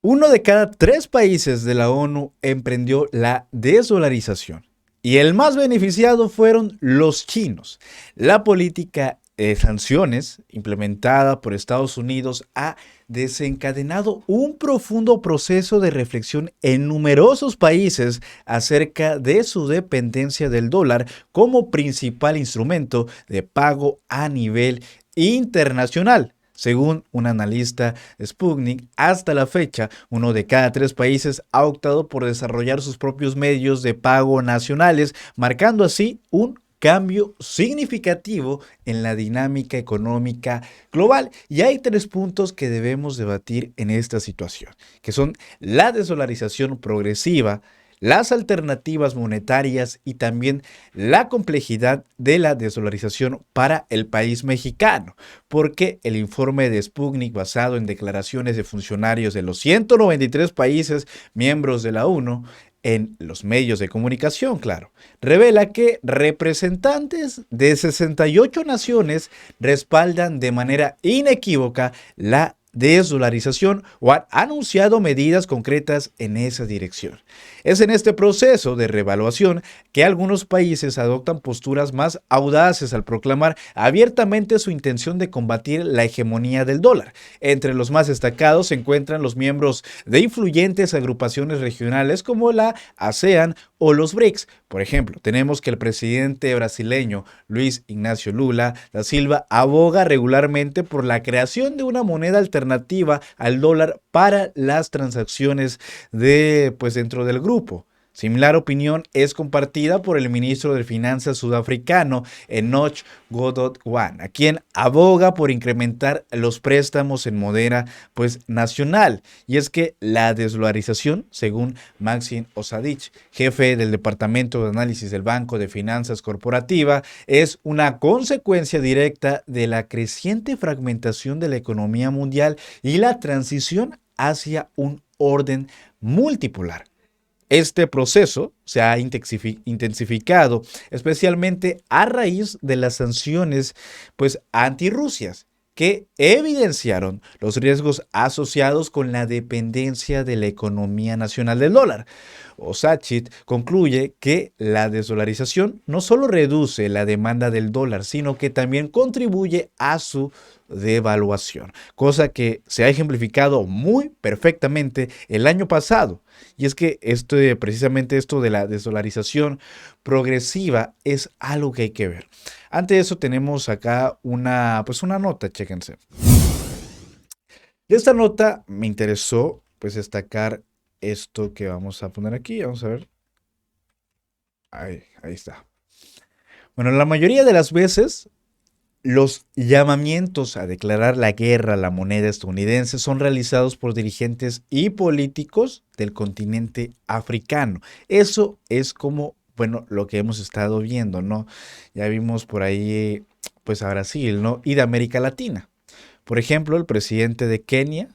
Uno de cada tres países de la ONU emprendió la desdolarización y el más beneficiado fueron los chinos. La política de sanciones implementada por Estados Unidos ha desencadenado un profundo proceso de reflexión en numerosos países acerca de su dependencia del dólar como principal instrumento de pago a nivel internacional. Según un analista de Sputnik, hasta la fecha, uno de cada tres países ha optado por desarrollar sus propios medios de pago nacionales, marcando así un cambio significativo en la dinámica económica global. Y hay tres puntos que debemos debatir en esta situación, que son la desdolarización progresiva, las alternativas monetarias y también la complejidad de la desdolarización para el país mexicano, porque el informe de Sputnik, basado en declaraciones de funcionarios de los 193 países miembros de la ONU, en los medios de comunicación, claro, revela que representantes de 68 naciones respaldan de manera inequívoca la desdolarización o han anunciado medidas concretas en esa dirección. Es en este proceso de reevaluación que algunos países adoptan posturas más audaces al proclamar abiertamente su intención de combatir la hegemonía del dólar. Entre los más destacados se encuentran los miembros de influyentes agrupaciones regionales como la ASEAN o los BRICS. Por ejemplo, tenemos que el presidente brasileño Luis Ignacio Lula da Silva aboga regularmente por la creación de una moneda alternativa al dólar para las transacciones dentro del grupo. Similar opinión es compartida por el ministro de Finanzas sudafricano, Enoch Godot Wan, a quien aboga por incrementar los préstamos en moneda nacional. Y es que la desdolarización, según Maxim Osadich, jefe del Departamento de Análisis del Banco de Finanzas Corporativa, es una consecuencia directa de la creciente fragmentación de la economía mundial y la transición hacia un orden multipolar. Este proceso se ha intensificado, especialmente a raíz de las sanciones antirrusias, que evidenciaron los riesgos asociados con la dependencia de la economía nacional del dólar. Osachit concluye que la desdolarización no solo reduce la demanda del dólar, sino que también contribuye a su devaluación, cosa que se ha ejemplificado muy perfectamente el año pasado. Y es que precisamente esto de la desdolarización progresiva es algo que hay que ver. Ante eso tenemos acá una nota, chéquense. De esta nota me interesó destacar esto que vamos a poner aquí. Vamos a ver. Ahí está. Bueno, la mayoría de las veces los llamamientos a declarar la guerra a la moneda estadounidense son realizados por dirigentes y políticos del continente africano. Eso es como, lo que hemos estado viendo, ¿no? Ya vimos por ahí, a Brasil, ¿no? Y de América Latina. Por ejemplo, el presidente de Kenia,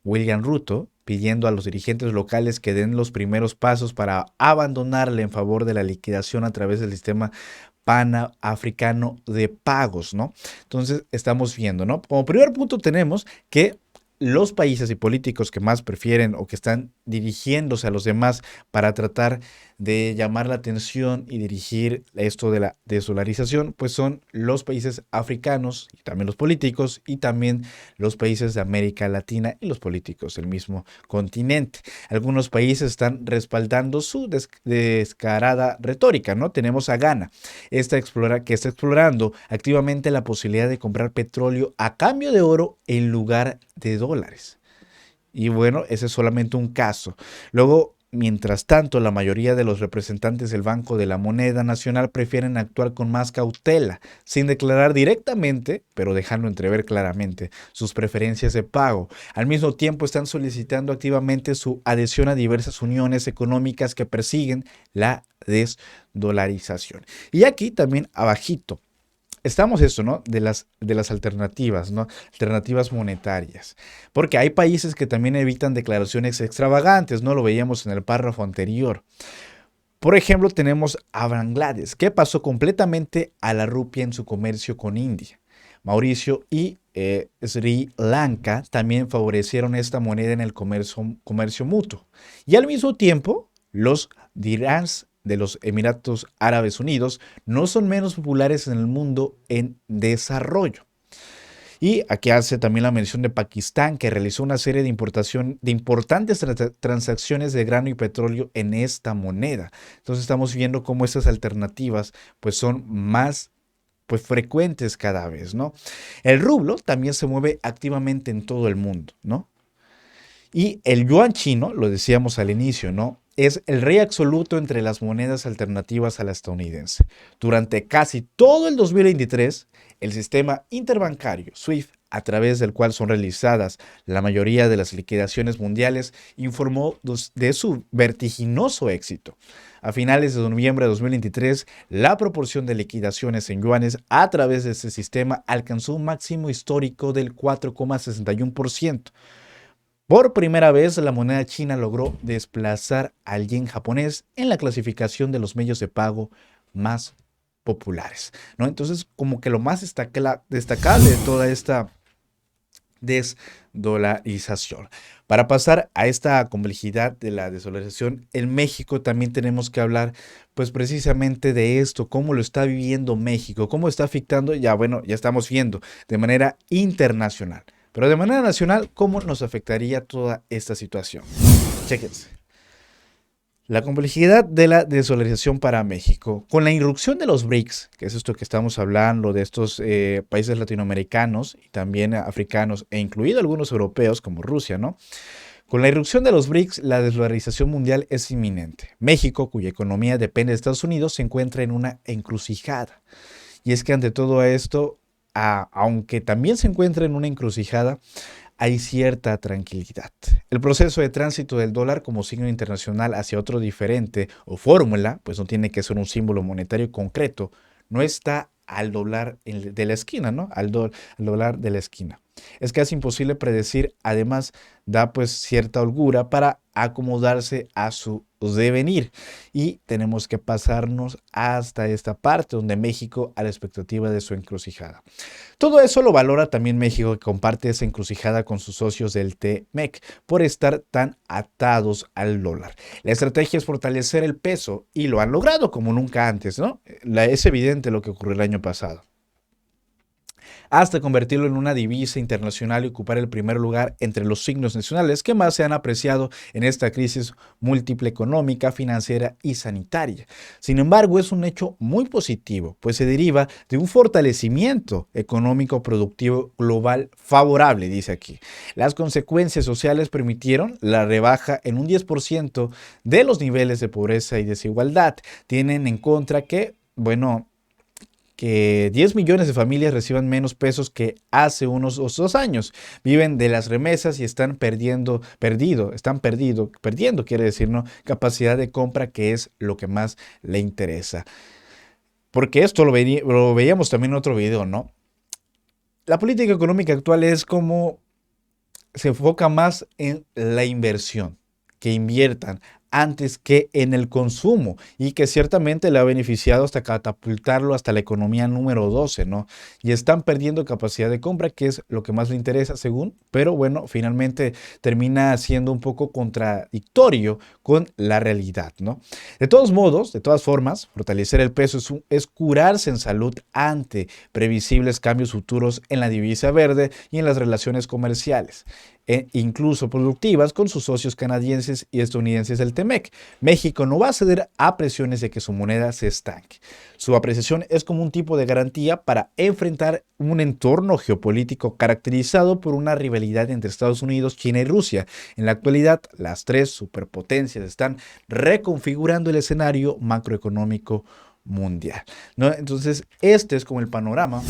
William Ruto, pidiendo a los dirigentes locales que den los primeros pasos para abandonarle en favor de la liquidación a través del sistema panafricano de pagos, ¿no? Entonces estamos viendo, ¿no? Como primer punto tenemos que los países y políticos que más prefieren o que están dirigiéndose a los demás para tratar de llamar la atención y dirigir esto de la desdolarización, son los países africanos y también los políticos y también los países de América Latina y los políticos del mismo continente. Algunos países están respaldando su descarada retórica, ¿no? Tenemos a Ghana, que está explorando activamente la posibilidad de comprar petróleo a cambio de oro en lugar de dólares. Y bueno, ese es solamente un caso. Luego, mientras tanto, la mayoría de los representantes del Banco de la Moneda Nacional prefieren actuar con más cautela, sin declarar directamente, pero dejando entrever claramente sus preferencias de pago. Al mismo tiempo, están solicitando activamente su adhesión a diversas uniones económicas que persiguen la desdolarización. Y aquí también abajito estamos ¿no? De las alternativas, ¿no? Alternativas monetarias. Porque hay países que también evitan declaraciones extravagantes, ¿no? Lo veíamos en el párrafo anterior. Por ejemplo, tenemos a Bangladesh, que pasó completamente a la rupia en su comercio con India. Mauricio y Sri Lanka también favorecieron esta moneda en el comercio mutuo. Y al mismo tiempo, los dirhams de los Emiratos Árabes Unidos no son menos populares en el mundo en desarrollo. Y aquí hace también la mención de Pakistán, que realizó una serie de importantes transacciones de grano y petróleo en esta moneda. Entonces estamos viendo cómo estas alternativas pues son más pues frecuentes cada vez, ¿no? El rublo también se mueve activamente en todo el mundo, ¿no? Y el yuan chino, lo decíamos al inicio, ¿no? Es el rey absoluto entre las monedas alternativas a la estadounidense. Durante casi todo el 2023, el sistema interbancario SWIFT, a través del cual son realizadas la mayoría de las liquidaciones mundiales, informó de su vertiginoso éxito. A finales de noviembre de 2023, la proporción de liquidaciones en yuanes a través de este sistema alcanzó un máximo histórico del 4,61%. Por primera vez, la moneda china logró desplazar al yen japonés en la clasificación de los medios de pago más populares, ¿no? Entonces, como que lo más destacable de toda esta desdolarización. Para pasar a esta complejidad de la desdolarización, en México también tenemos que hablar, pues precisamente de esto, cómo lo está viviendo México, cómo está afectando, ya bueno, ya estamos viendo de manera internacional. Pero de manera nacional, ¿cómo nos afectaría toda esta situación? Chéquense. La complejidad de la desdolarización para México. Con la irrupción de los BRICS, que es esto que estamos hablando, de estos países latinoamericanos y también africanos, e incluido algunos europeos como Rusia, ¿no? Con la irrupción de los BRICS, la desdolarización mundial es inminente. México, cuya economía depende de Estados Unidos, se encuentra en una encrucijada. Y es que ante todo esto, aunque también se encuentra en una encrucijada, hay cierta tranquilidad. El proceso de tránsito del dólar como signo internacional hacia otro diferente o fórmula, pues no tiene que ser un símbolo monetario concreto, no está al dólar de la esquina, ¿no? Al dólar de la esquina. Es casi imposible predecir, además da pues cierta holgura para acomodarse a su devenir y tenemos que pasarnos hasta esta parte donde México a la expectativa de su encrucijada. Todo eso lo valora también México, que comparte esa encrucijada con sus socios del TMEC por estar tan atados al dólar. La estrategia es fortalecer el peso y lo han logrado como nunca antes, ¿no? Es evidente lo que ocurrió el año pasado, hasta convertirlo en una divisa internacional y ocupar el primer lugar entre los signos nacionales que más se han apreciado en esta crisis múltiple económica, financiera y sanitaria. Sin embargo, es un hecho muy positivo, pues se deriva de un fortalecimiento económico productivo global favorable, dice aquí. Las consecuencias sociales permitieron la rebaja en un 10% de los niveles de pobreza y desigualdad. Tienen en contra que, bueno, que 10 millones de familias reciban menos pesos que hace unos 2 años. Viven de las remesas y están perdiendo, quiere decir, ¿no? Capacidad de compra, que es lo que más le interesa. Porque esto lo veíamos también en otro video, ¿no? La política económica actual es como se enfoca más en la inversión, que inviertan antes que en el consumo, y que ciertamente le ha beneficiado hasta catapultarlo hasta la economía número 12, ¿no? Y están perdiendo capacidad de compra, que es lo que más le interesa según, pero bueno, finalmente termina siendo un poco contradictorio con la realidad, ¿no? De todos modos, de todas formas, fortalecer el peso es curarse en salud ante previsibles cambios futuros en la divisa verde y en las relaciones comerciales, incluso productivas, con sus socios canadienses y estadounidenses del TMEC. México no va a ceder a presiones de que su moneda se estanque. Su apreciación es como un tipo de garantía para enfrentar un entorno geopolítico caracterizado por una rivalidad entre Estados Unidos, China y Rusia. En la actualidad, las tres superpotencias están reconfigurando el escenario macroeconómico mundial, ¿no? Entonces, este es como el panorama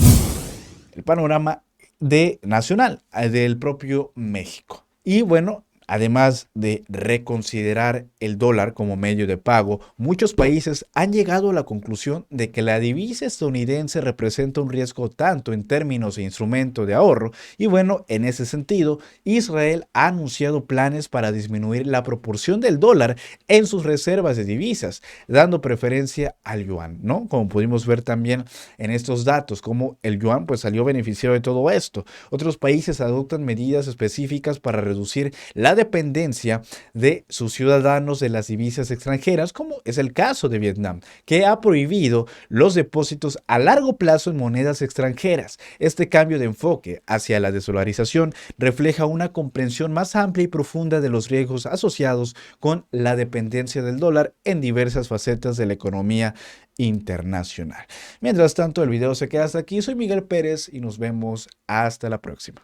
nacional del propio México. Y bueno, Además de reconsiderar el dólar como medio de pago, muchos países han llegado a la conclusión de que la divisa estadounidense representa un riesgo tanto en términos de instrumento de ahorro y bueno, en ese sentido, Israel ha anunciado planes para disminuir la proporción del dólar en sus reservas de divisas, dando preferencia al yuan, ¿no? Como pudimos ver también en estos datos, como el yuan pues salió beneficiado de todo esto. Otros países adoptan medidas específicas para reducir la dependencia de sus ciudadanos de las divisas extranjeras, como es el caso de Vietnam, que ha prohibido los depósitos a largo plazo en monedas extranjeras. Este cambio de enfoque hacia la desdolarización refleja una comprensión más amplia y profunda de los riesgos asociados con la dependencia del dólar en diversas facetas de la economía internacional. Mientras tanto, el video se queda hasta aquí. Soy Miguel Pérez y nos vemos hasta la próxima.